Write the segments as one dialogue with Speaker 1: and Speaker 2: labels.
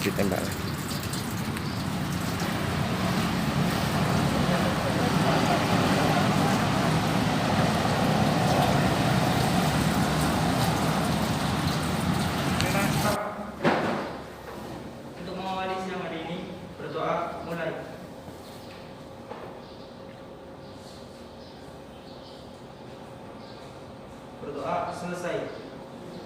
Speaker 1: ditembak lagi.
Speaker 2: Untuk mengawali siang hari ini, berdoa mulai. Berdoa selesai.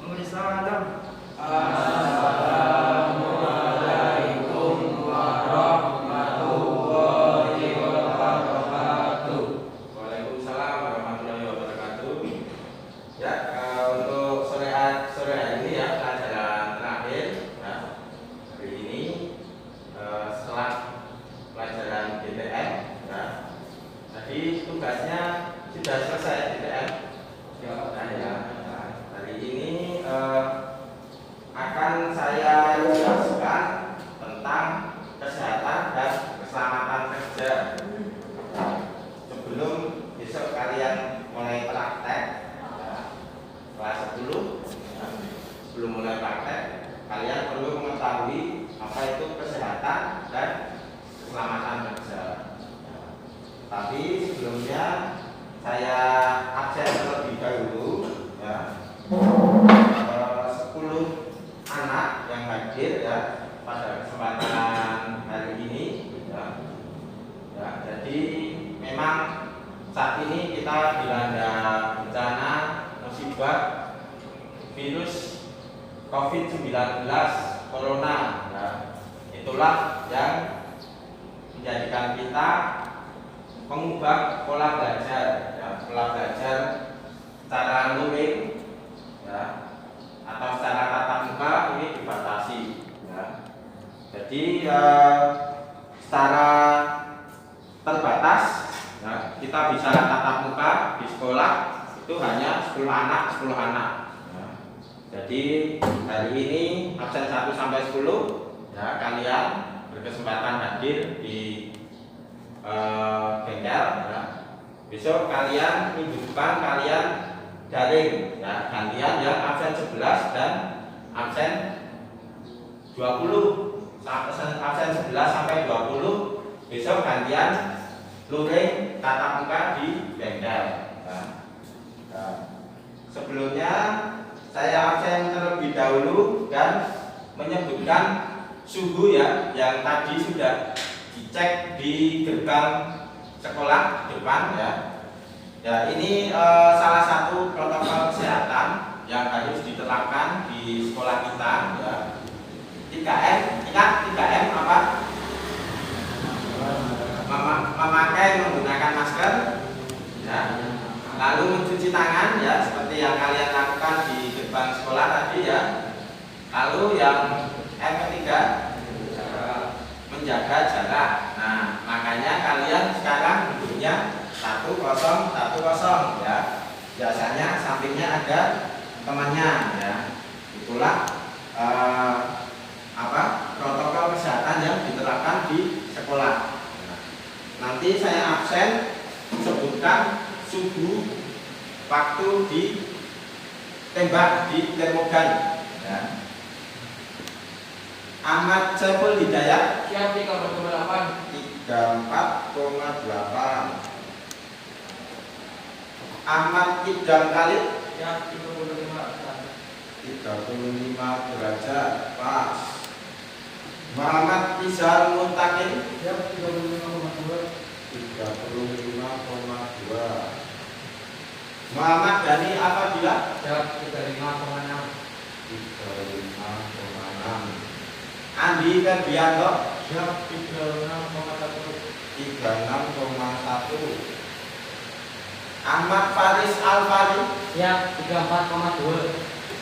Speaker 2: Memberi salam. Assalamualaikum warahmatullahi wabarakatuh.
Speaker 3: Waalaikumsalam warahmatullahi wabarakatuh. Ya, untuk sore hari ini ya pelajaran terakhir ya, hari ini setelah pelajaran GTM ya. Tadi tugasnya sudah selesai GTM. Ya, hari ini akan saya jelaskan tentang kesehatan dan keselamatan kerja. Sebelum besok kalian mulai praktek kelas 10 ya, sebelum mulai praktek kalian perlu mengetahui apa itu kesehatan dan keselamatan kerja. Tapi sebelumnya saya absen terlebih dahulu ya. 10 anak yang hadir ya pada kesempatan hari ini ya. Jadi memang saat ini kita dilanda bencana musibah virus COVID-19 Corona ya. Itulah yang menjadikan kita mengubah pola belajar ya, pola belajar secara luring ya, atau secara tatap muka ini dibatasi ya. Jadi secara terbatas ya, kita bisa tatap muka di sekolah itu hanya 10 anak ya. Jadi hari ini absen 1 sampai 10 ya, kalian berkesempatan hadir di bengkel ya. Besok kalian minggu depan kalian daring ya, gantian yang absen 11 dan absen 20, absen 11 sampai 20 besok gantian luring tatap muka di bengkel ya. Sebelumnya saya absen terlebih dahulu dan menyebutkan suhu ya, yang tadi sudah dicek di gerbang sekolah depan ya. Ya, ini salah satu protokol kesehatan yang harus diterapkan di sekolah kita ya. 3M, ingat 3M apa? Memakai menggunakan masker ya. Lalu mencuci tangan ya, seperti yang kalian lakukan di gerbang sekolah tadi ya. Lalu yang yang ketiga menjaga jarak. Nah, makanya kalian sekarang duduknya 1-0-1-0 ya. Biasanya sampingnya ada temannya ya. Itulah protokol kesehatan yang diterapkan di sekolah. Nanti saya absen sebutkan suhu waktu ditembak di termogan ya. Ahmad Saiful Hidayat
Speaker 2: Siap 3,8.
Speaker 3: 34,8. Ahmad Idam Khalid
Speaker 2: Siap 35.
Speaker 3: 35 derajat pas. Muhammad Izal Muntakin
Speaker 2: Siap 35,2.
Speaker 3: 35,2. Muhammad Dhani Afadilah
Speaker 2: Siap 35,6.
Speaker 3: 35,6. Andi Ferdianto
Speaker 2: Siap 36,1.
Speaker 3: 36,1. Ahmad Faris Alfari
Speaker 2: Siap 34,2.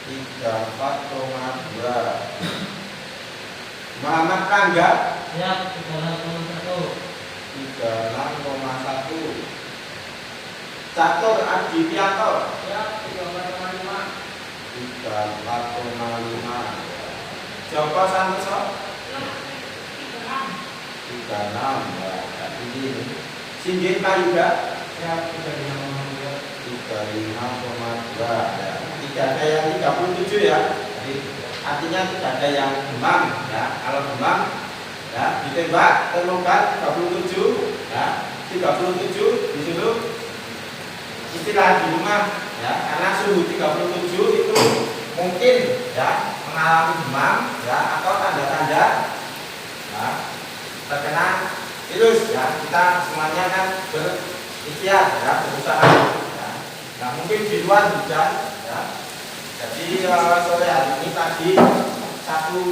Speaker 3: 34,2. Muhammad Rangga
Speaker 2: Siap 36,1.
Speaker 3: 36,1. Catur Adipianto
Speaker 2: Siap 34,5.
Speaker 3: 34,5. Joko Santoso 36 ya, tinggi. Singgih Payuga
Speaker 2: Siap 35,2.
Speaker 3: 35,2 ya. Tidak ada yang 37 ya. Jadi artinya tidak ada yang demam ya. Kalau demam ya ditembak termogan 37 ya, 37 disuruh istirahat di rumah ya, karena suhu 37 itu mungkin ya mengalami demam ya, atau tanda-tanda ya, terkena virus ya. Kita semuanya kan berikhtiar ya, berusaha ya. Nah mungkin di luar hujan ya. Jadi sore hari ini tadi satu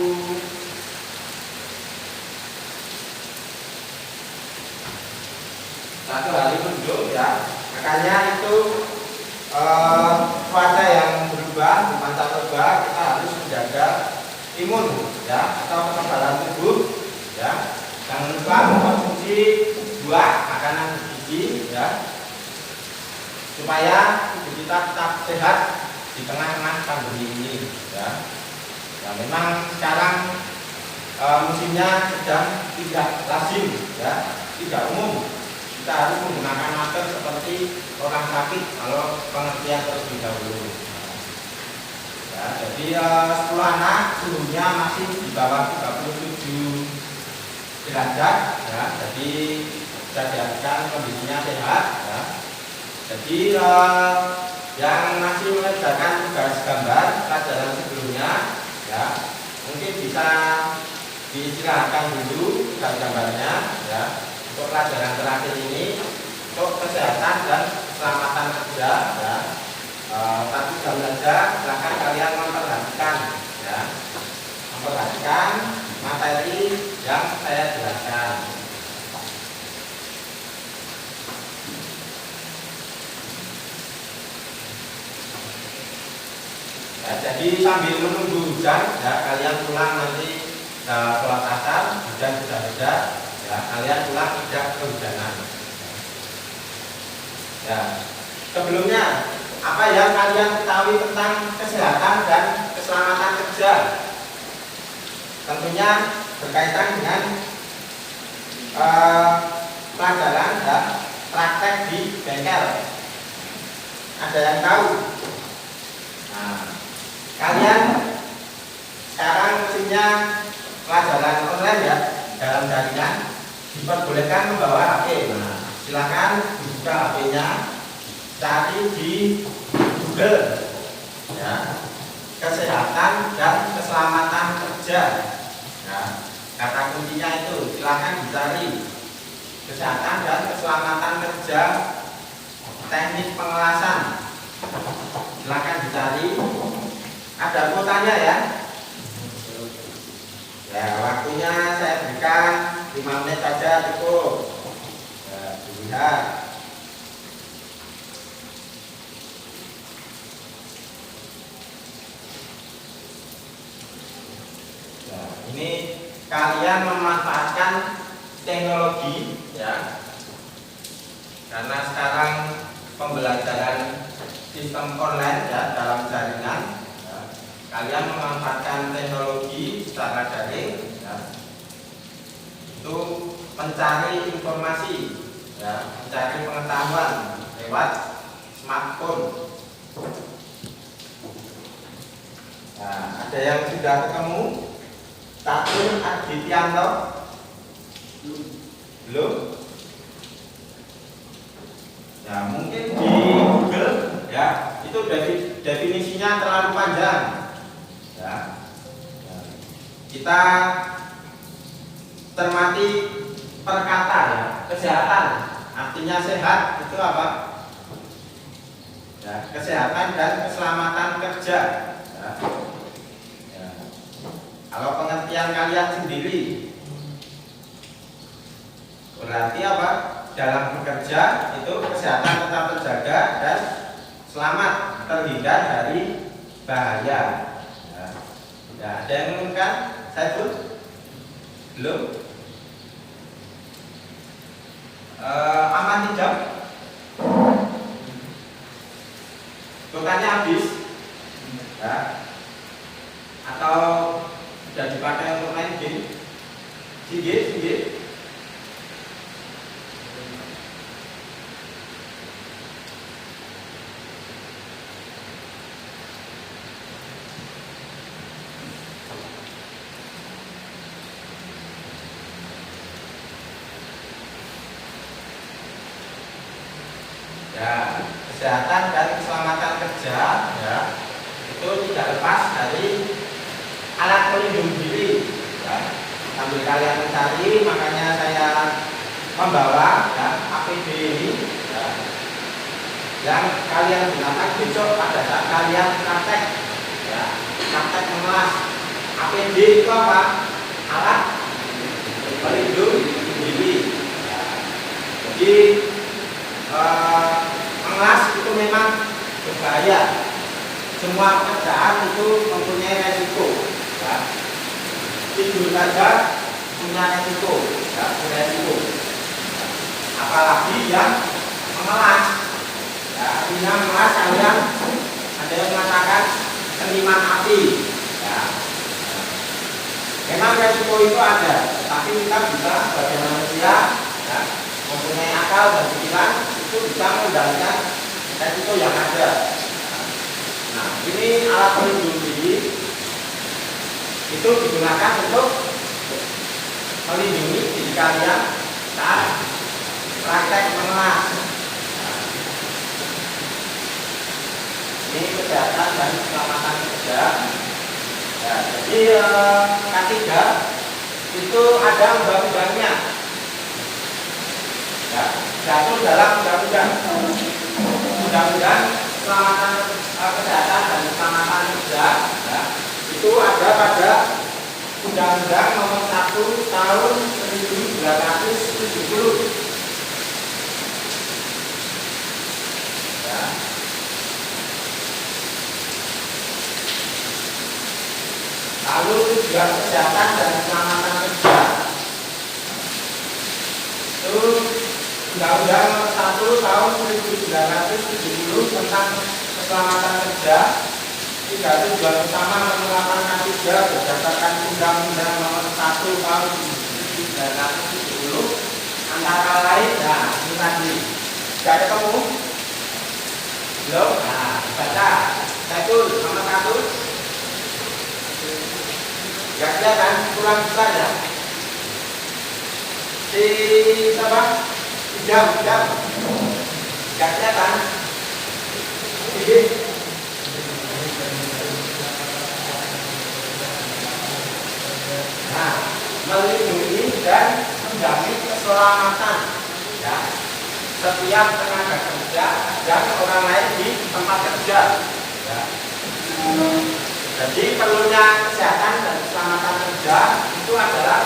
Speaker 3: hari mendung ya, makanya itu cuaca yang berubah di mancanegara, kita harus menjaga imun ya, atau kekebalan tubuh ya. Jangan lupa mengkonsumsi buah, makanan bergizi ya, supaya tubuh kita tetap sehat di tengah-tengah pandemi ini ya. Nah, memang sekarang musimnya sedang tidak lazim ya, tidak umum. Kita harus menggunakan masker seperti orang sakit kalau pengertian terlebih dahulu. Ya, jadi 10 anak suhunya masih di bawah 37 derajat ya, jadi bisa diartikan kondisinya sehat ya. Jadi yang masih mengerjakan tugas gambar pelajaran sebelumnya ya, mungkin bisa diistirahatkan dulu tugas gambarnya ya. Untuk pelajaran terakhir ini untuk kesehatan dan keselamatan kerja ya, tapi jam saja silakan kalian memperhatikan ya, memperhatikan materi yang saya jelaskan. Ya, jadi sambil menunggu hujan ya, kalian pulang nanti sholat asar, hujan sudah reda ya, kalian pulang tidak kehujanan ya. Sebelumnya apa yang kalian ketahui tentang kesehatan dan keselamatan kerja? Tentunya berkaitan dengan pelajaran dan praktek di bengkel. Ada yang tahu? Nah, kalian sekarang mesinnya pelajaran online ya, dalam jaringan, diperbolehkan membawa HP. Nah, silakan dibuka HP-nya, cari di Google ya, kesehatan dan keselamatan kerja. Nah, kata kuncinya itu silakan dicari, kesehatan dan keselamatan kerja, teknik pengelasan. Silakan dicari. Ada kuotanya ya. Ya, waktunya saya berikan 5 menit saja cukup. Ya, dilihat. Ya, ini kalian memanfaatkan teknologi ya. Karena sekarang pembelajaran sistem online ya, dalam jaringan ya. Kalian memanfaatkan teknologi secara daring ya, untuk mencari informasi ya, mencari pengetahuan lewat smartphone. Nah, ada yang sudah ketemu Tatul Adityanto? Belum? Ya, mungkin di Google ya, itu definisinya terlalu panjang ya. Kita cermati per kata ya. Kesehatan artinya sehat itu apa? Ya, kesehatan dan keselamatan kerja ya. Ya. Kalau pengertian kalian sendiri berarti apa? Dalam bekerja itu kesehatan tetap terjaga dan selamat terhindar dari bahaya. Ya, ada yang mengumumkan? Saya pun belum. Aman hijab? Bukannya habis? Ya. Atau sudah dipakai untuk main game? Sige. kesehatan dan keselamatan kerja ya, itu tidak lepas dari alat pelindung diri ya. Sambil kalian mencari, makanya saya membawa ya, APD ini ya, yang kalian gunakan besok pada saat kalian praktek ya, praktek mengelas. APD itu apa? Alat pelindung diri ya. Jadi mengelas itu memang berbahaya. Semua pekerjaan itu mempunyai resiko ya. Tidur saja punya resiko ya, beresiko ya. Apalagi yang mengelas ya, artinya mengelas kalian ada yang mengatakan seniman api ya. Memang resiko itu ada, tapi kita bisa sebagai manusia ya, mempunyai akal dan pikiran itu bisa mengendalikan resiko yang ada. Nah, ini alat pelindung diri itu digunakan untuk melindungi diri kalian saat praktek mengelas. Nah, ini kesehatan dan keselamatan kerja. Ya, jadi K3 itu ada undang-undangnya. Ya, diatur dalam undang-undang keselamatan kesehatan dan keselamatan kerja ya, itu ada pada Undang-Undang Nomor 1 Tahun 1970 ya. Lalu tujuan kesehatan dan keselamatan kerja itu Undang-Undang Nomor 1 Tahun 1970 tentang keselamatan kerja. Tiga tujuan utama penerapan K3 berdasarkan Undang-Undang Nomor 1 Tahun 1970 antara lain, nah ini tadi sudah ketemu belum? Nah baca satu nomor 1 ya kelihatan kurang besar ya. Si siapa? Jam ya kelihatan sedikit. Nah, melindungi dan menjamin keselamatan ya setiap tenaga kerja dan orang lain di tempat kerja ya. Jadi perlunya kesehatan dan keselamatan kerja itu adalah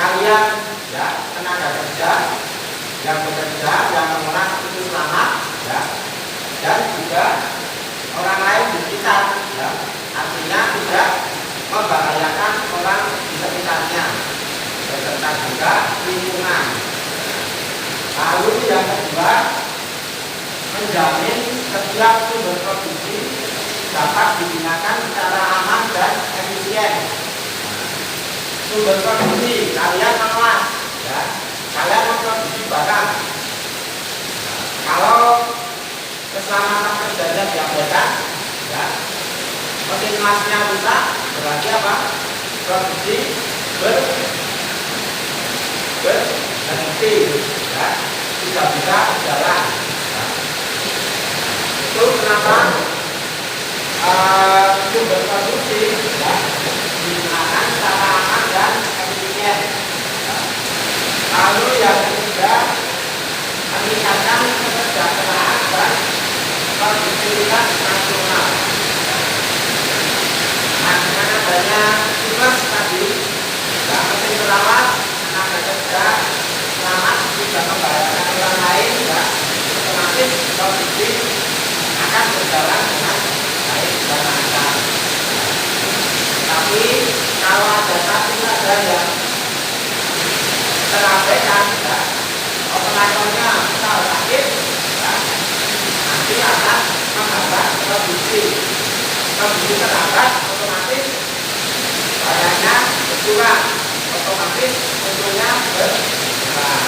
Speaker 3: kalian ya, tenaga kerja yang bekerja, yang mengelas itu selamat ya, dan juga orang lain di sekitar ya. Artinya tidak membahayakan orang di sekitarnya beserta juga lingkungan. Lalu yang kedua, menjamin setiap sumber produksi dapat digunakan secara aman dan efisien. Sumber produksi kalian mengelas ya, kalian memproduksi barang. Kalau keselamatan kerjanya diabaikan ya, mesin emasnya rusak, berarti apa? Produksi berhenti ya, tidak bisa berjalan ya. Itu kenapa sumber produksi ya, digunakan secara aman dan efisien ya. Lalu yang ketiga, meningkatkan kesejahteraan dan produktivitas nasional. Nah, dengan adanya tugas tadi, ya, mesin perawat, tenaga kerja selamat, tidak membahayakan orang lain, ya, otomatis produksi akan berjalan dengan baik dan lancar. Tapi kalau ada satu saja yang terabaikan, ya, operatornya misal sakit, ya, nanti akan menghambat produksi terhambat, otomatis barangnya berkurang, otomatis untungnya berkurang.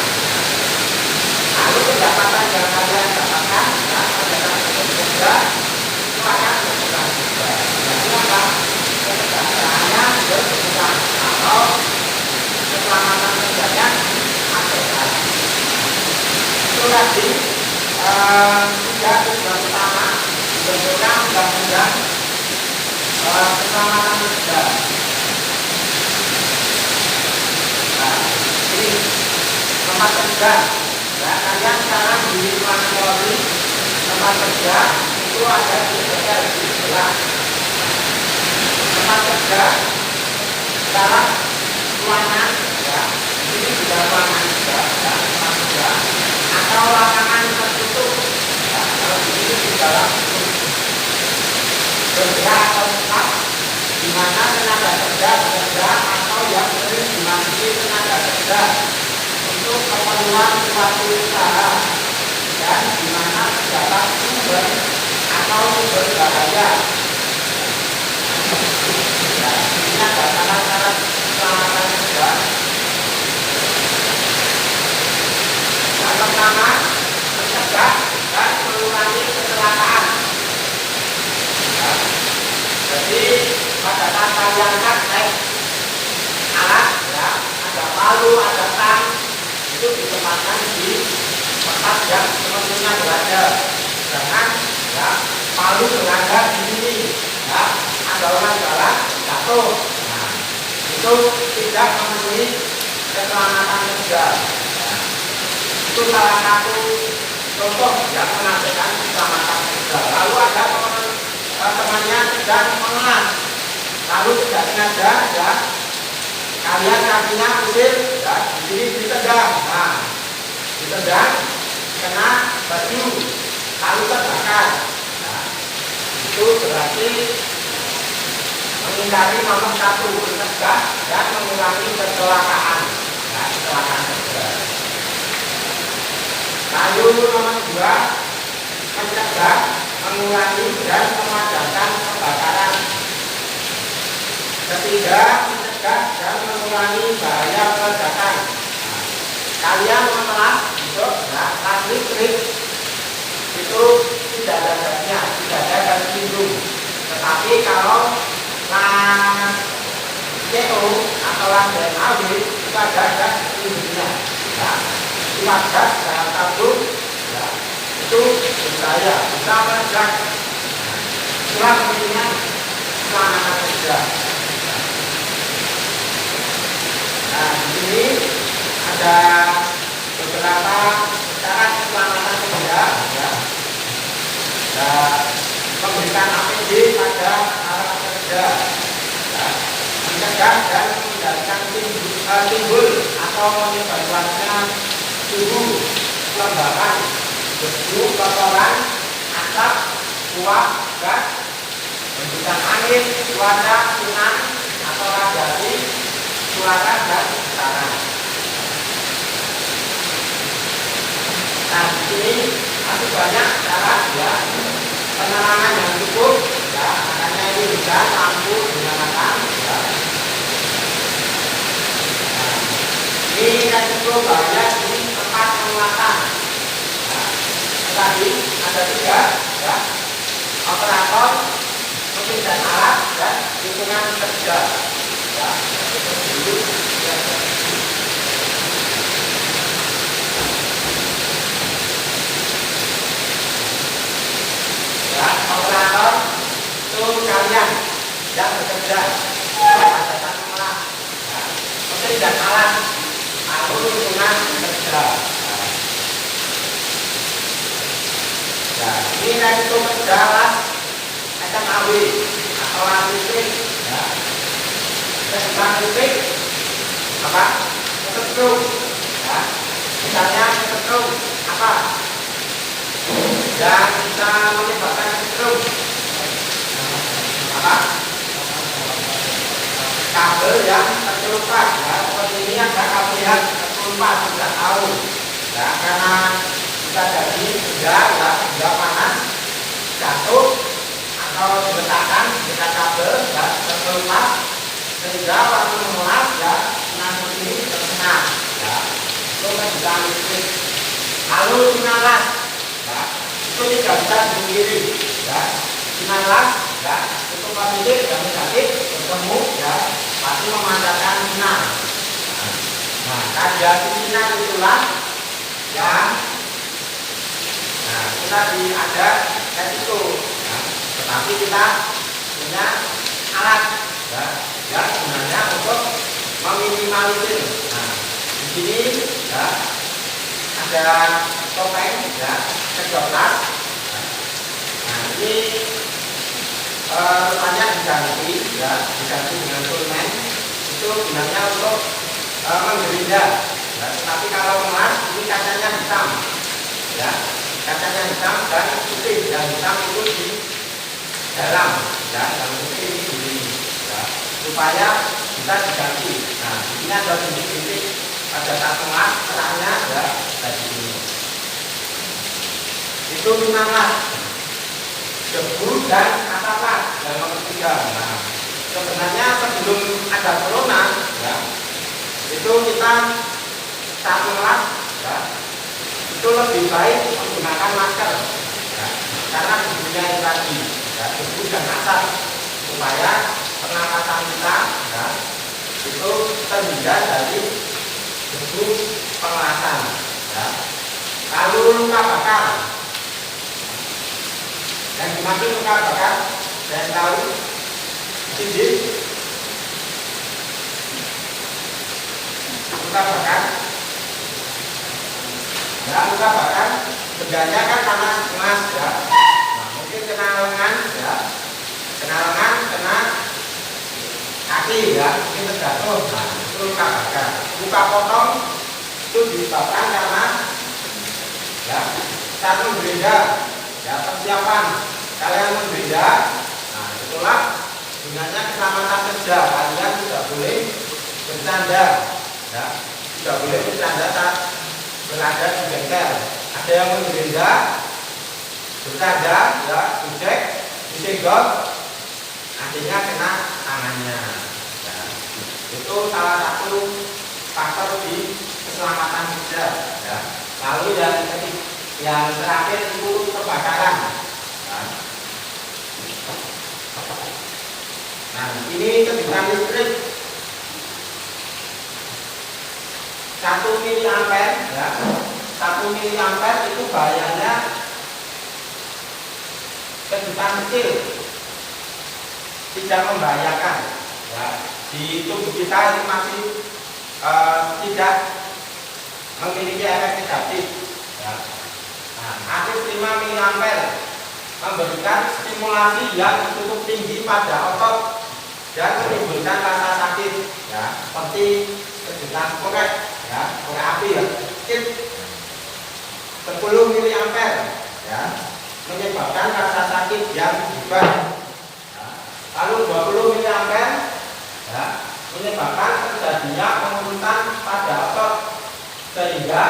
Speaker 3: Lalu pendapatan yang kalian dapatkan ya, pada saat bekerja itu akan berkurang juga. Jadi apa? Kesejahteraannya berkurang kalau keselamatan kerjanya abaikan. Itu tadi
Speaker 1: Tiga tujuan utama dibentukkan undang-undang keselamatan kerja. Nah, ini tempat kerja. Ya, kalian sekarang di lingkungan Polri, tempat kerja itu ada di sekitar di sebelah. Tempat kerja sekarang ruangan, ya, ini juga ruangan juga, ya, tempat kerja atau lapangan tertutup. Ya, kalau ini di dalam bergerak atau tetap, di mana tenaga kerja bekerja atau yang sering dimiliki tenaga kerja untuk keperluan suatu usaha dan di mana terdapat sumber atau sumber bahaya. Ya, ini ada syarat-syarat keselamatan kerja. Yang pertama, mencegah dan mengurangi kecelakaan. Ya, jadi pada saat kalian praktek alat, ya, ada palu, ada tang, itu ditempatkan di tempat yang semestinya berada. Jangan, ya, palu berada di sini, ya, ada orang jalan jatuh. Nah, itu tidak memenuhi keselamatan kerja. Ya, itu salah satu contoh yang menandakan keselamatan kerja. Lalu ada temannya sedang mengelas, lalu tidak sengaja, ya, kalian kakinya usir, ya, di sini ditendang. Nah, ditendang kena baju, lalu terbakar. Nah, itu berarti menghindari nomor satu, mencegah dan mengurangi kecelakaan. Ya, kecelakaan kerja. Lalu nomor dua, mencegah, mengurangi dan memadamkan kebakaran. Ketiga, mencegah dan mengurangi bahaya ledakan. Nah, kalian mengelas untuk, ya, tas listrik itu tidak ada gasnya, tidak ada gas lindung. Tetapi kalau las CO atau las DNAW itu ada gas lindungnya. Ya, cuma gas dalam tabung, ya, itu berbahaya, bisa meledak. Itulah pentingnya keselamatan kerja. Nah, di sini ada beberapa syarat keselamatan kerja, ya. Dan memberikan APD pada alat kerja, ya. Mencegah dan mengendalikan timbul atau menyebarluasnya suhu, kelembapan, debu, kotoran, asap, uap, gas, hembusan angin, cuaca, sinar atau radiasi, suara dan getaran. Nah, di sini masih banyak cara, ya, penerangan yang cukup, ya, makanya ini juga lampu dinyalakan, ya. Nah, ini resiko bahaya di tempat pengulatan. Nah, tadi ada tiga, ya, operator, mesin dan alat, dan lingkungan kerja. Ya, dulu, ya. Ya, operator itu kalian yang bekerja pada saat mengolah, ya, mesin dan alat, lalu lingkungan kerja. Ya, ini resiko kerja las SMAW atau las listrik, ya. Keselamatan listrik apa? Kesetrum, ya. Misalnya kesetrum apa? Dan bisa menyebabkan kesetrum apa? Kabel yang terkelupas, ya. Seperti ini ada kabel yang terkelupas, tidak tahu, ya, karena bisa jadi benda, ya, benda panas jatuh atau diletakkan dekat kabel, ya, terkelupas sehingga waktu mengolah, ya, sinar ini terkena, ya, itu kebutuhan listrik. Lalu sinar las, ya, itu tidak bisa dipungkiri, ya, sinar las, ya, itu positif dan negatif bertemu, ya, pasti memancarkan sinar. Nah, radiasi sinar itulah yang, nah, Nah, kita ada resiko. Nah, tetapi kita punya alat ya, yang gunanya untuk meminimalisir. Nah, di sini ya, ada topeng ya, kedoklas. Nah, ini rupanya diganti ya, diganti dengan sulmen. Itu gunanya untuk menggerinda. Ya, tetapi kalau emas ini kacanya hitam ya, kacanya hitam dan putih. Yang hitam itu di dalam ya, yang putih ini di sini ya, supaya bisa diganti. Nah, di sini ada titik-titik, ada satu emas terangnya ya, dari sini. Itu minalas, debu dan asap yang nomor 3. Nah, sebenarnya sebelum ada corona ya, itu kita saat mengelas ya, itu lebih baik menggunakan masker ya, karena debunya itu tadi ya, debu dan asap, supaya pernapasan kita ya, itu terhindar dari debu pengelasan ya. Lalu luka bakar, yang dimaksud luka bakar saya tahu cincin luka bakar ya, luka bakar bendanya kan panas emas ya. Nah, mungkin kena lengan ya, kena lengan, kena kaki ya, mungkin terjatuh. Nah, itu luka bakar. Luka potong itu disebabkan karena ya, saat menggerinda ya, persiapan kalian menggerinda. Nah, itulah gunanya keselamatan kerja. Kalian tidak boleh bercanda ya, tidak boleh bercanda saat berada di bengkel. Ada yang menggerinda, bercanda ya, ujek, disenggol, akhirnya kena tangannya ya. Itu salah satu faktor di keselamatan kerja ya. Lalu yang terakhir itu kebakaran ya. Nah, ini kebutuhan listrik 1 miliampere ya. 1 miliampere itu bahayanya kejutan kecil, tidak membahayakan ya. Di tubuh kita itu masih tidak memiliki efek negatif ya. Nah, aktif 5 miliampere memberikan stimulasi yang cukup tinggi pada otot dan menimbulkan rasa sakit ya, seperti kejutan korek ya, korek api ya, kit 10 miliampere ya, menyebabkan rasa sakit yang hebat ya. Lalu 20 miliampere ya, menyebabkan terjadinya pengurutan pada otot sehingga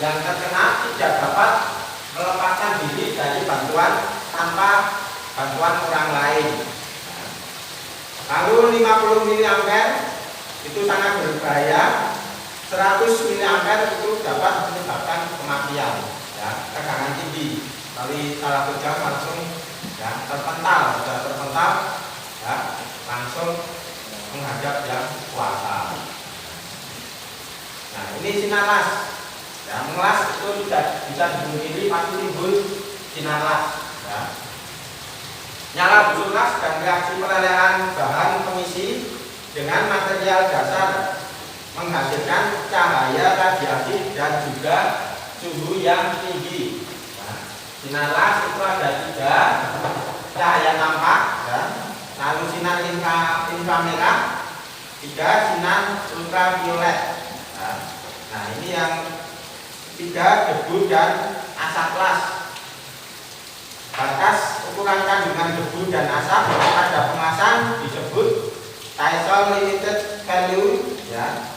Speaker 1: yang terkena tidak dapat melepaskan diri dari bantuan tanpa bantuan orang lain. Lalu 50 miliampere itu sangat berbahaya. 100 miliampere itu dapat menyebabkan kematian ya, tegangan tinggi. Kalau salah pegang langsung ya, terpental, sudah terpental ya, langsung menghadap yang kuasa. Nah, ini sinar las ya, mengelas itu tidak bisa dipungkiri pasti timbul sinar las ya. Nyala busur las dan reaksi pelelehan bahan pengisi dengan material dasar menghasilkan cahaya radiasi dan juga suhu yang tinggi. Nah, sinar las itu ada 3, cahaya tampak ya, lalu sinar inframerah, 3 sinar ultraviolet. Nah, ini yang 3 debu dan asap las. Batas ukuran kandungan debu dan asap pada pengelasan disebut Threshold Limited Value ya,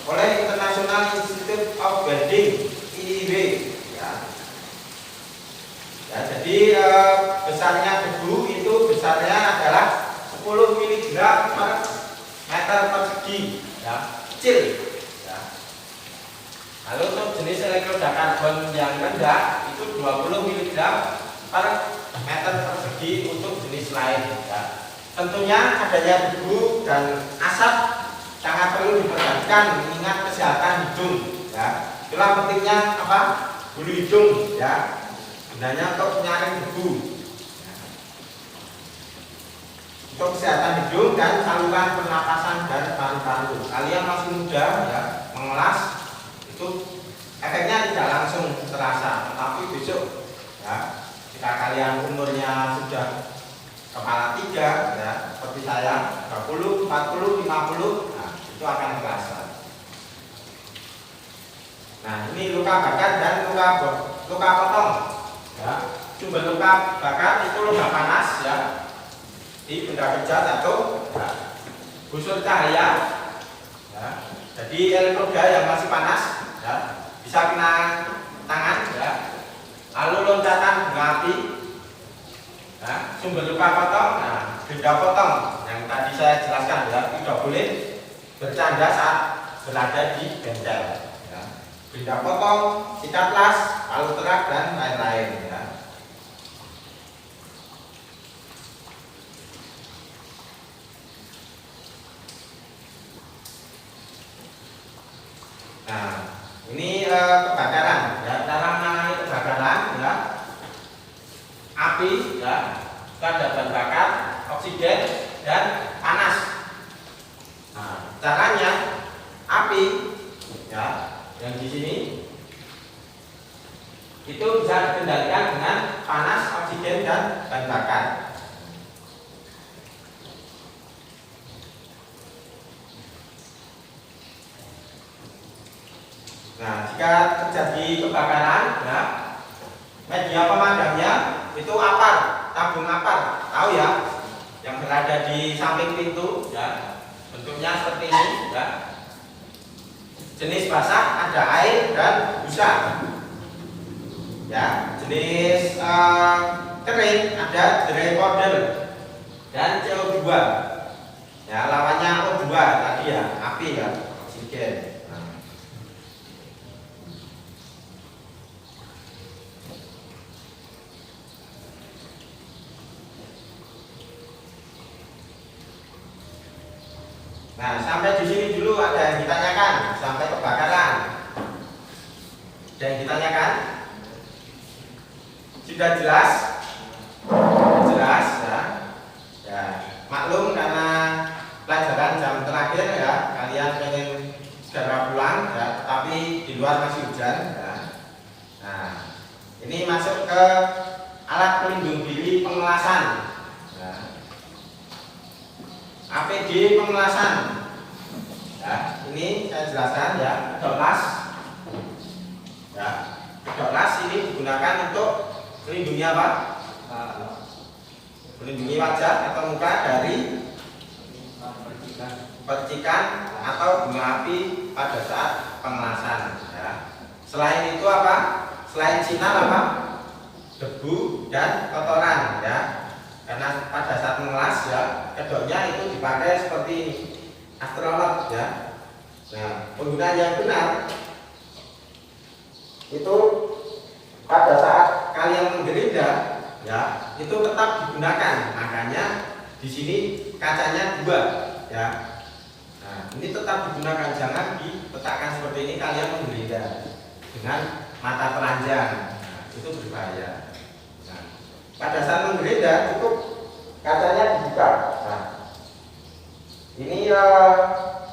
Speaker 1: oleh International Institute of Building (IIB) ya. Ya, jadi besarnya debu itu besarnya adalah 10 mg per meter persegi ya, kecil ya. Lalu untuk jenis elektroda karbon yang rendah itu 20 mg per meter persegi untuk jenis lain ya. Tentunya adanya debu dan asap sangat perlu diperhatikan mengingat kesehatan hidung ya. Itulah pentingnya apa? Bulu hidung ya.
Speaker 3: gunanya untuk menyaring debu. Untuk kesehatan hidung dan saluran pernapasan dan paru-paru. Kalian masih muda ya, mengelas itu efeknya tidak langsung terasa, tetapi besok ya, jika kalian umurnya sudah kepala 3 ya, seperti saya 30, 40, 50, nah, itu akan terasa. Nah, ini luka bakar dan luka potong. Ya. Sumber luka bakar itu luka panas ya, di benda kerja atau ya, busur cahaya. Ya. Jadi elektroda yang masih panas ya, bisa kena tangan ya. Lalu loncatan bunga api. Ya. Sumber luka potong, nah, benda potong yang tadi saya jelaskan ya, tidak boleh bercanda saat berada di bengkel. Benda potong, sikat las, palu terak dan lain-lain ya. Nah, ini kebakaran ya, cara menangani kebakaran ya. Api ya, ada bahan bakar, oksigen dan panas. Nah, caranya api ya, yang di sini itu bisa dikendalikan dengan panas, oksigen dan bahan bakar. Nah, jika terjadi kebakaran, ya, media pemadamnya itu apar, tabung apar, tahu ya, yang berada di samping pintu, ya, bentuknya seperti ini, ya. Jenis basah ada air dan busa. Ya, jenis kering ada dry powder dan CO2. Ya, lawannya O2 tadi ya, api ya, oksigen. Nah, sampai di sini dulu ada yang ditanyakan sampai kebakaran. Ada yang ditanyakan? Sudah jelas? Jelas ya. Ya, maklum karena pelajaran jam terakhir ya, kalian pengen segera pulang ya, tapi di luar masih hujan ya. Nah, ini masuk ke alat pelindung diri pengelasan. APD pengelasan. Ya, ini saya jelaskan ya, kedok las. Ya, kedok las ini digunakan untuk melindungi apa? Melindungi wajah atau muka dari percikan atau bunga api pada saat pengelasan. Ya. Selain itu apa? Selain sinar apa? Debu dan kotoran. Ya. Karena pada saat mengelas ya, kedoknya itu dipakai seperti ini, astronot ya. Nah, penggunaan yang benar itu pada saat kalian menggerinda ya, itu tetap digunakan. Makanya di sini kacanya 2 ya. Nah, ini tetap digunakan, jangan diletakkan seperti ini kalian menggerinda dengan mata telanjang. Nah, itu berbahaya. Pada saat menggerinda cukup kacanya dibuka. Nah, ini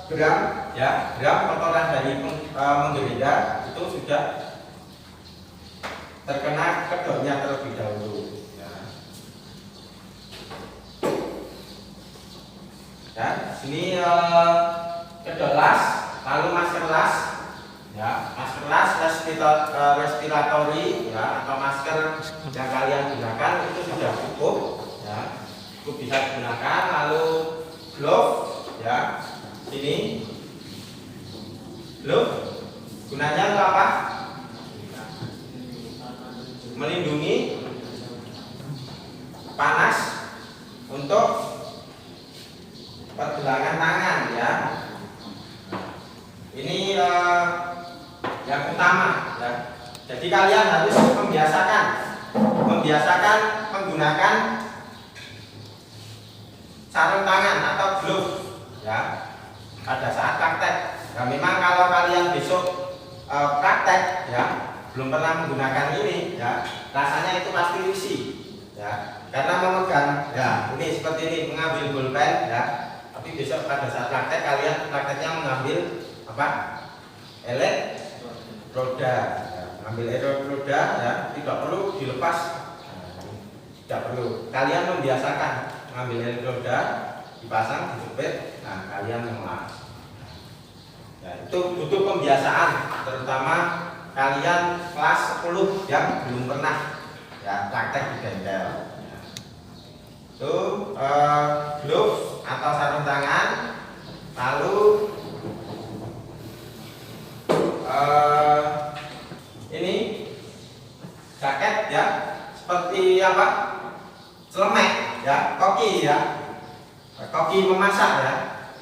Speaker 3: gram ya, gram kotoran dari menggerinda itu sudah terkena kedoknya terlebih dahulu. Ya, sini kedok las, lalu masker las. Ya, masker las respiratori ya, atau masker yang kalian gunakan itu sudah cukup ya, cukup bisa digunakan. Lalu glove ya, sini glove gunanya untuk apa? Melindungi panas untuk pergelangan tangan ya. Ini yang utama ya. Jadi kalian harus membiasakan menggunakan sarung tangan atau glove ya pada saat praktek. Nah, memang kalau kalian besok praktek ya, belum pernah menggunakan ini ya, rasanya itu pasti risih ya, karena memegang ya ini seperti ini, mengambil bolpen ya, tapi besok pada saat praktek kalian prakteknya mengambil apa, elektroda ya, mengambil elektroda ya, tidak perlu dilepas, tidak perlu, kalian membiasakan mengambil elektroda, dipasang, dijepit, nah kalian mengelas ya, itu butuh pembiasaan, terutama kalian kelas 10 yang belum pernah ya praktek di bengkel ya. Itu gloves atau sarung tangan, lalu ini jaket ya, seperti apa, celemek ya, koki ya, koki memasak ya,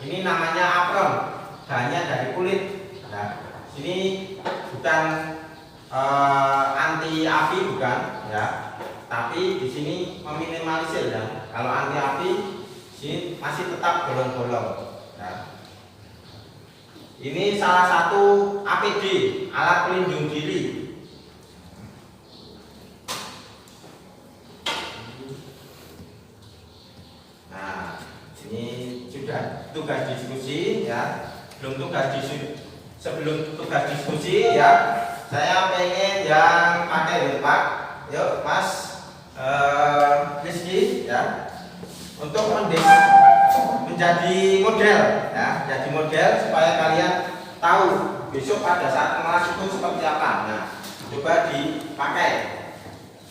Speaker 3: ini namanya apron, bahannya dari kulit ya. Ini bukan anti api bukan ya, tapi di sini meminimalisir ya. Kalau anti api sini masih tetap bolong-bolong ya. Ini salah satu APD, alat pelindung diri. Nah, ini sudah tugas diskusi ya, belum tugas diskusi. Sebelum tugas diskusi ya, saya pengen yang pakai werpak, yuk Mas Rizky ya, untuk menjadi model ya, jadi model supaya kalian tahu besok pada saat mengelas itu seperti apa. Nah, coba dipakai.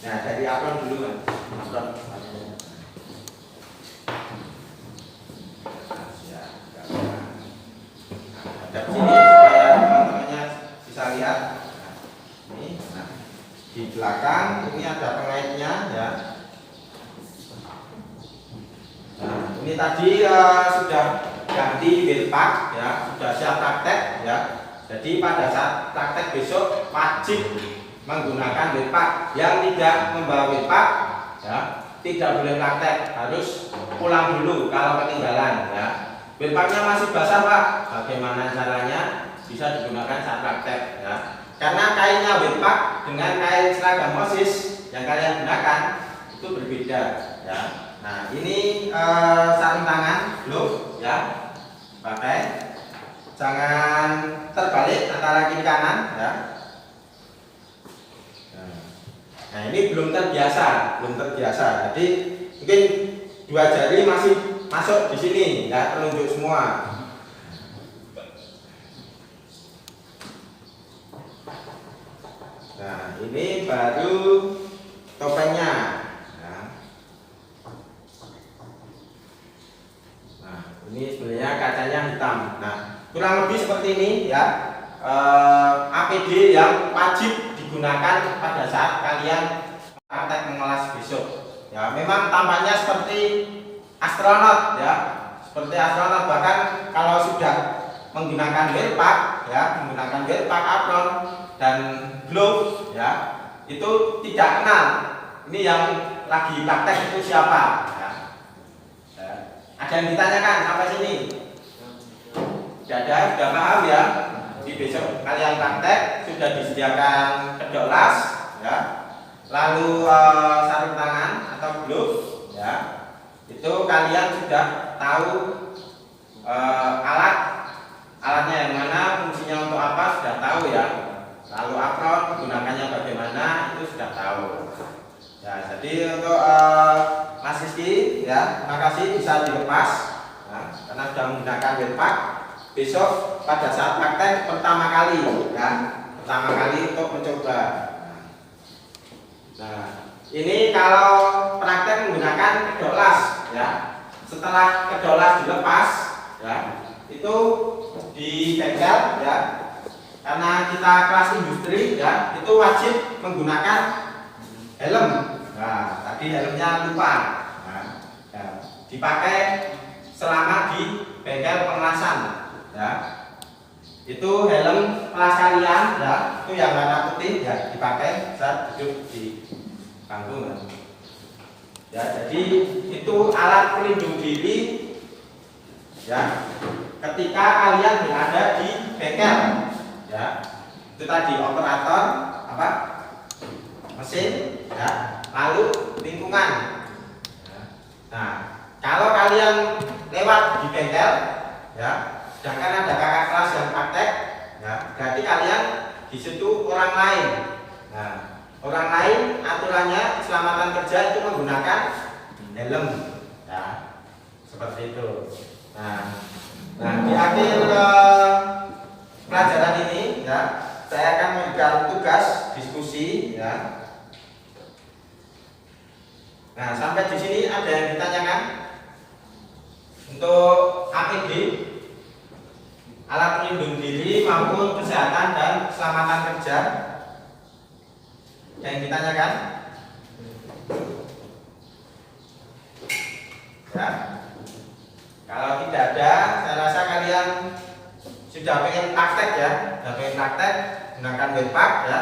Speaker 3: Nah, dari apron dulu kan, apron. Ada sini supaya teman-temannya bisa lihat. Nah, ini, nah, di belakang ini ada pengaitnya ya. Nah, ini tadi sudah ganti werpak ya, sudah siap praktek ya. Jadi pada saat praktek besok wajib menggunakan werpak. Yang tidak membawa werpak ya, tidak boleh praktek, harus pulang dulu kalau ketinggalan ya. Werpaknya masih basah Pak, bagaimana caranya? Bisa digunakan saat praktek ya. Karena kainnya werpak dengan kain seragam OSIS yang kalian gunakan itu berbeda ya. Nah, ini sarung tangan, glove ya, pakai, jangan terbalik antara kiri kanan ya. Nah, ini belum terbiasa, jadi mungkin 2 jari masih masuk di sini ya, telunjuk semua. Nah, ini baru topengnya. Nah, ini sebenarnya kacanya hitam. Nah, kurang lebih seperti ini ya, APD yang wajib digunakan pada saat kalian praktek mengelas besok. Ya, memang tampaknya seperti astronot ya, seperti astronot, bahkan kalau sudah menggunakan werpak ya, menggunakan werpak, apron dan glove ya, itu tidak kenal ini yang lagi praktek itu siapa ya. Ada yang ditanyakan sampai sini? Sudah paham ya? Di besok kalian praktek sudah disediakan kedok las ya, lalu sarung tangan atau glove ya. Itu kalian sudah tahu alatnya yang mana, fungsinya untuk apa sudah tahu ya. Lalu apron gunakannya bagaimana itu sudah tahu. Ya, jadi untuk Mas Rizky ya, terima kasih bisa dilepas ya, karena sudah menggunakan werpak. Besok pada saat praktek pertama kali ya, pertama kali untuk mencoba. Nah, ini kalau praktek menggunakan kedok las ya, setelah kedok las dilepas ya, itu di bengkel ya, karena kita kelas industri ya, itu wajib menggunakan helm. Nah, tadi helmnya lupa. Nah, ya, dipakai selama di bengkel pengelasan ya. Itu helm kelas kalian ya, itu yang warna putih ya, dipakai saat duduk di panggung ya. Jadi itu alat pelindung diri ya, ketika kalian berada di bengkel ya. Itu tadi operator
Speaker 1: apa? Mesin, ya. Lalu lingkungan. Nah, kalau kalian lewat di bengkel, ya, sedangkan ada kakak kelas yang praktek, ya, berarti kalian di situ orang lain. Nah, orang lain aturannya keselamatan kerja itu menggunakan helm, ya, seperti itu. Nah, di akhir pelajaran ini, ya, saya akan memberikan tugas diskusi, ya. Nah, sampai di sini ada yang ditanyakan untuk APD, alat pelindung diri maupun kesehatan dan keselamatan kerja. Yang ditanyakan? Ya. Kalau tidak ada, saya rasa kalian sudah pengen praktek, ya, sudah pengen praktek gunakan wetpak, ya,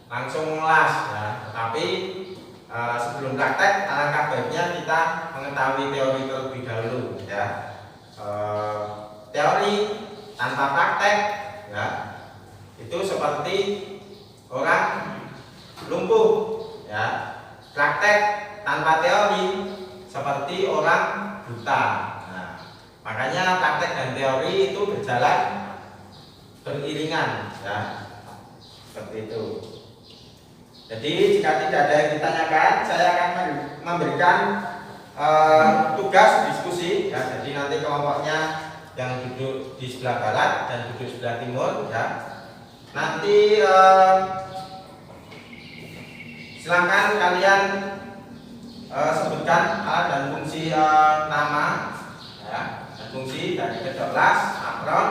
Speaker 1: langsung ngelas, ya. Tapi sebelum praktek, alangkah baiknya kita mengetahui teori terlebih dahulu, ya. Teori tanpa praktek, ya, itu seperti orang lumpuh, ya. Praktek tanpa teori seperti orang buta. Nah, makanya praktek dan teori itu berjalan beriringan, ya, seperti itu. Jadi jika tidak ada yang ditanyakan, saya akan memberikan tugas diskusi, ya. Jadi nanti kelompoknya yang duduk di sebelah barat dan duduk sebelah timur, ya. Nanti silakan kalian sebutkan alat dan fungsi nama, ya, dan fungsi dari kedua kelas, apron,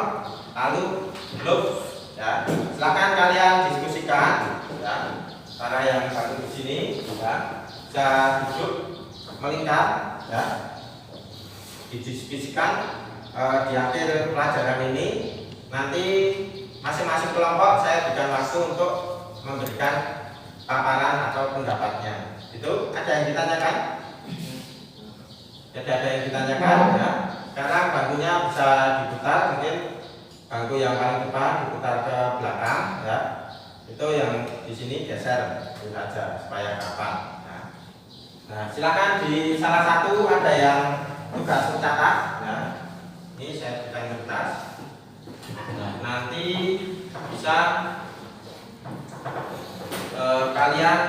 Speaker 1: lalu globe, ya. Silakan kalian diskusikan, ya. Para yang baru di sini, ya, bisa duduk melingkar, ya, didiskusikan di akhir pelajaran ini. Nanti masing-masing kelompok saya berikan waktu untuk memberikan paparan atau pendapatnya. Itu ada yang ditanyakan? Tidak ada yang ditanyakan, ya. Sekarang bangkunya bisa diputar, mungkin bangku yang paling depan diputar ke belakang, ya. Itu yang di sini geser itu aja supaya gampang. Nah, silakan di salah satu ada yang tugas mencatat. Nah, ini saya berikan kertas. Nah, nanti bisa kalian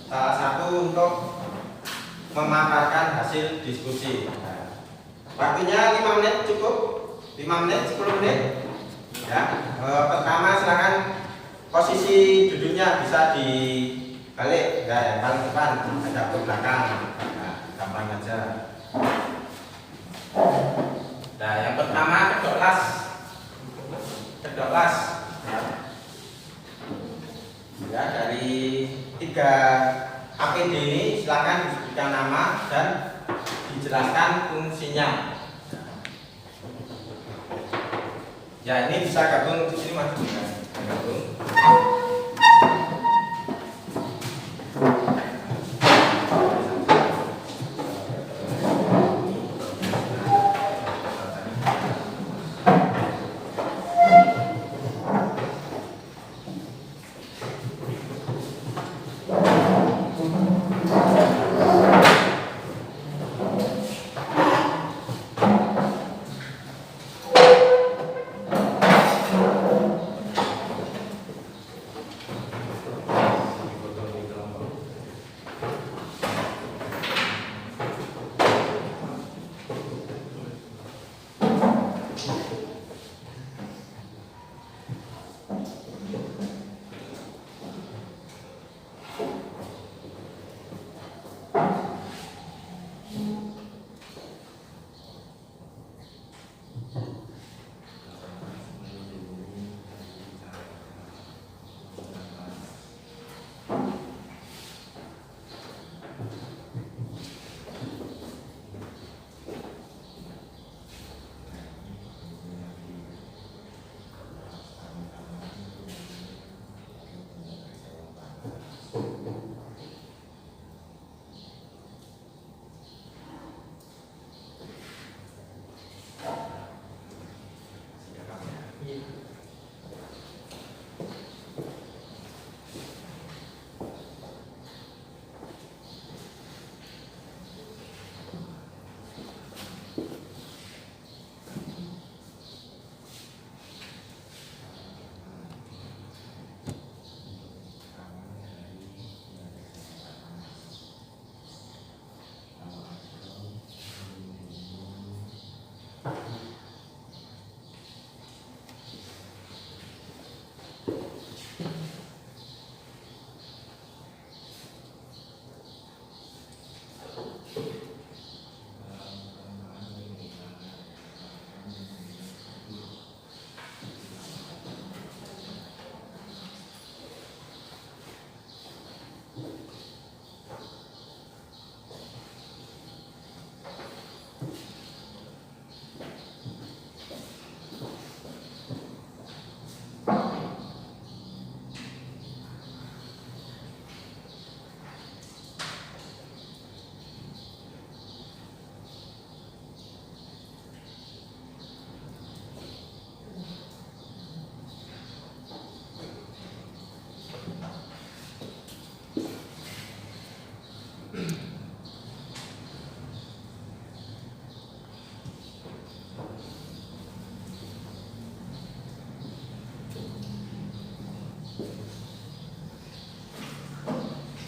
Speaker 1: salah satu untuk memaparkan hasil diskusi. Waktunya 5 menit cukup, 5 menit, 10 menit, ya. Pertama silakan posisi duduknya bisa dibalik, ya, yang paling depan ada ke belakang, nah, gampang aja. Nah, yang pertama kedok las, ya, dari 3 APD ini silakan disebutkan nama dan dijelaskan fungsinya. Ya, ini bisa gabung di sini, Mas. Gabung.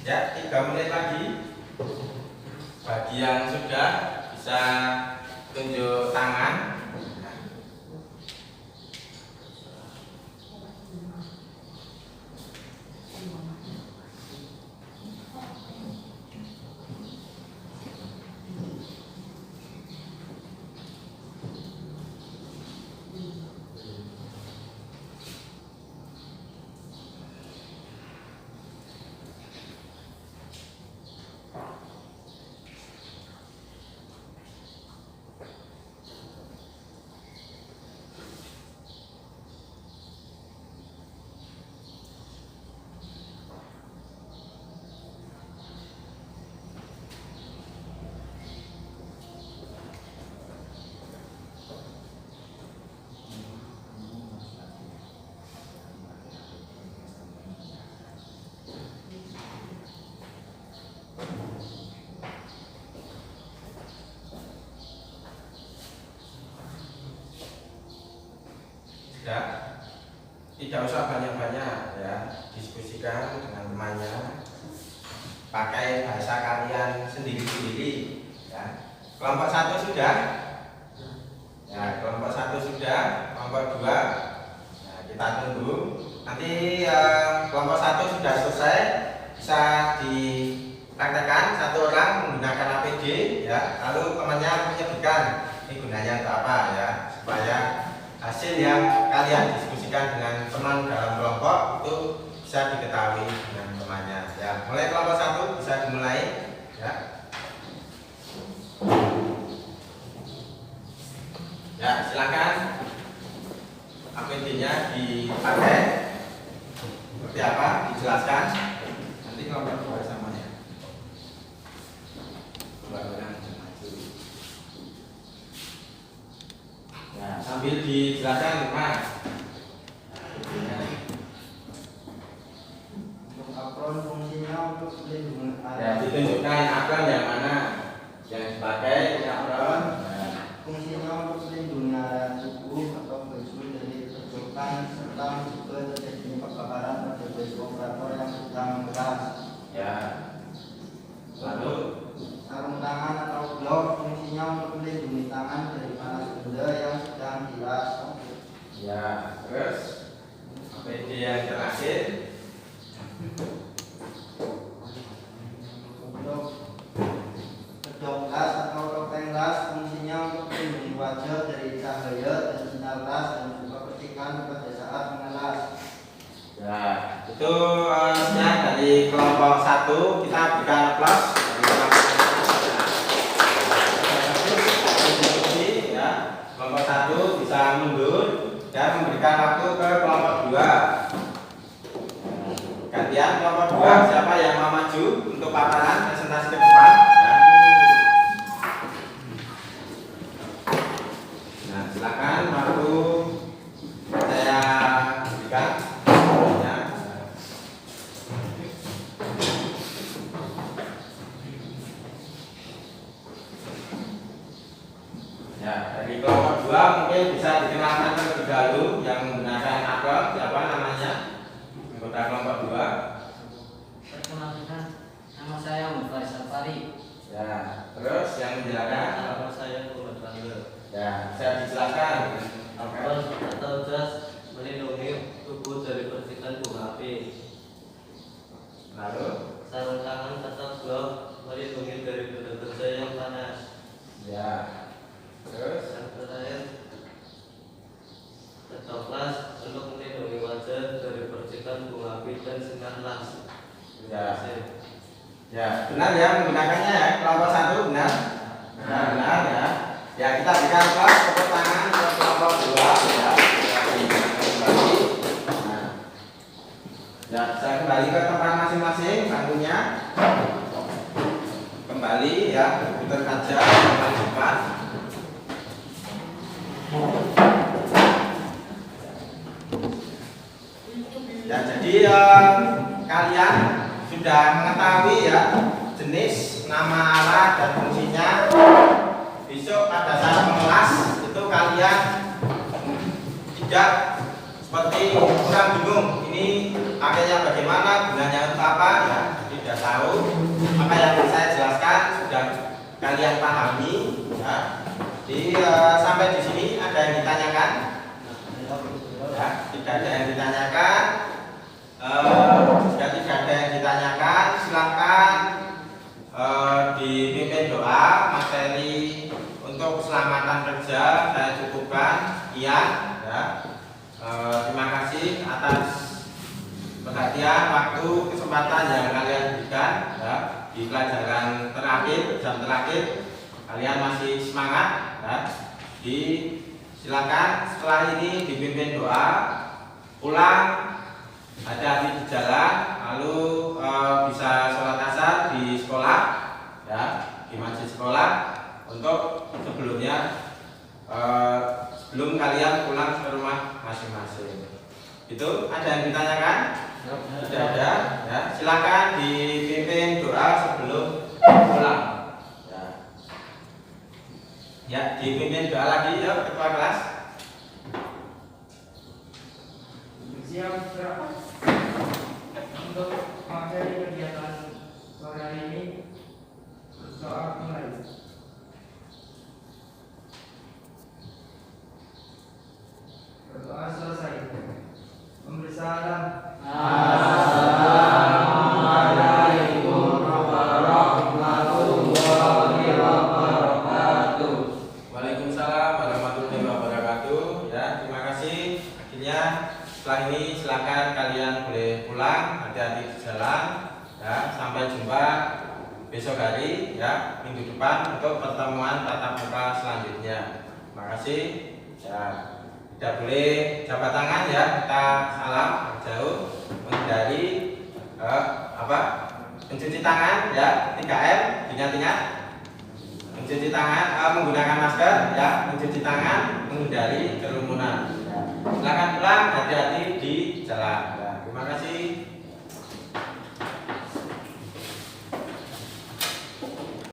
Speaker 3: Ya, 3 menit lagi. Bagi yang sudah bisa tunjuk tangan. Ya, tidak usah banyak-banyak ya, diskusikan dengan temannya, pakai bahasa kalian sendiri-sendiri ya. Kelompok 1 sudah ya, kelompok 1 sudah, kelompok 2 ya, kita tunggu nanti kelompok 1 sudah selesai, bisa dipraktekkan satu orang menggunakan APD ya, lalu temannya menyebutkan ini gunanya untuk apa ya, supaya hasil yang kalian diskusikan dengan teman dalam kelompok itu bisa diketahui dengan temannya ya. Mulai kelompok 1 bisa dimulai ya. Ya, silakan APD-nya dipakai seperti apa dijelaskan. Nanti kelompok 2 sama ya. Ya, sambil dijelaskan Mas.
Speaker 4: Untuk apron fungsinya untuk pelindungan
Speaker 3: Ya, ditunjukkan apron yang mana yang dipakai apron.
Speaker 4: Fungsinya untuk melindungi area tubuh atau baju dari terjepit serta mencegah terjadinya kebakaran pada baju operator yang sedang mengeras.
Speaker 3: Ya. Lalu
Speaker 4: Sarung tangan atau glove fungsinya untuk melindungi tangan dari panas benda yang sedang dilas.
Speaker 3: ya, terus APD yang terakhir.
Speaker 4: Untuk kedok las atau topeng las fungsinya untuk melindungi wajah dari cahaya dan sinar las dan juga percikan pada saat mengelas.
Speaker 3: Ya, itu sekian dari kelompok 1. Kita berikan aplaus. Ya, kelompok 1 bisa mundur dan memberikan waktu ke kelompok 2. Gantian kelompok 2, siapa yang mau maju untuk paparan presentasi ke depan? Ya. Nah, silakan waktu saya berikan. Ya, dari kelompok 2 mungkin bisa dikenalkan terlebih dahulu yang menggunakan apron, siapa namanya? Anggota kelompok 2.
Speaker 5: Perkenalkan, nama saya Muhammad Safari.
Speaker 3: Ya, terus yang menjelaskan?
Speaker 5: Nama saya Muhammad Bangga.
Speaker 3: Ya, saya dijelaskan.
Speaker 5: Apron atau jas melindungi tubuh dari percikan bunga api.
Speaker 3: Lalu,
Speaker 5: Sarung tangan atau glove melindungi dari benda kerja yang panas.
Speaker 3: ya, terus,
Speaker 5: Yang terakhir, kedok las untuk melindungi wajah dari percikan bunga api dan sinar las.
Speaker 3: ya, ya, benar ya menggunakannya ya. Kelompok 1 benar. Benar, benar ya. Ya, kita berikan aplaus, tepuk tangan untuk kelompok 2 ya. Kembali. Nah, ya, saya kembali ke tempat masing-masing bangkunya. Kembali ya, putar kaca yang depan. Ya, jadi kalian sudah mengetahui ya jenis, nama alat dan fungsinya. Besok pada saat mengelas itu kalian tidak seperti kurang bingung ini pakainya bagaimana, gunanya untuk apa ya, tidak sudah tahu apa yang saya jelaskan, sudah kalian pahami ya. Sampai di sini ada yang ditanyakan? Ya, tidak ada yang ditanyakan. Jika tidak ada yang ditanyakan, silakan dipimpin doa. Materi untuk keselamatan kerja saya cukupkan. Iya, ya. Terima kasih atas perhatian, waktu, kesempatan yang kalian berikan ya, di pelajaran terakhir, jam terakhir. Kalian masih semangat ya. Silakan setelah ini dipimpin doa, pulang, hati-hati di jalan, lalu bisa sholat asar di sekolah ya, di masjid sekolah. Untuk sebelumnya sebelum kalian pulang ke rumah masing-masing. Itu ada yang ditanyakan? Tidak ada ya. Silakan dipimpin doa sebelum pulang ya, dipimpin doa lagi ya ketua kelas.
Speaker 2: Siap berapa? Untuk materi kegiatan sore hari ini berdoa mulai. Berdoa selesai. Memberi salam.
Speaker 5: Assalamualaikum warahmatullahi wabarakatuh.
Speaker 3: Waalaikumsalam warahmatullahi wabarakatuh. Ya, terima kasih. Akhirnya setelah ini silakan kalian boleh pulang, hati-hati di jalan. Ya, sampai jumpa besok hari ya, minggu depan untuk pertemuan tatap muka selanjutnya. Terima kasih. Ya, tidak boleh jabat tangan ya, kita salam jauh, menghindari mencuci tangan ya, 3M, ingat-ingat. Mencuci tangan, menggunakan masker ya, mencuci tangan, menghindari kerumunan ya. Silakan pulang, hati-hati di jalan ya. Terima kasih.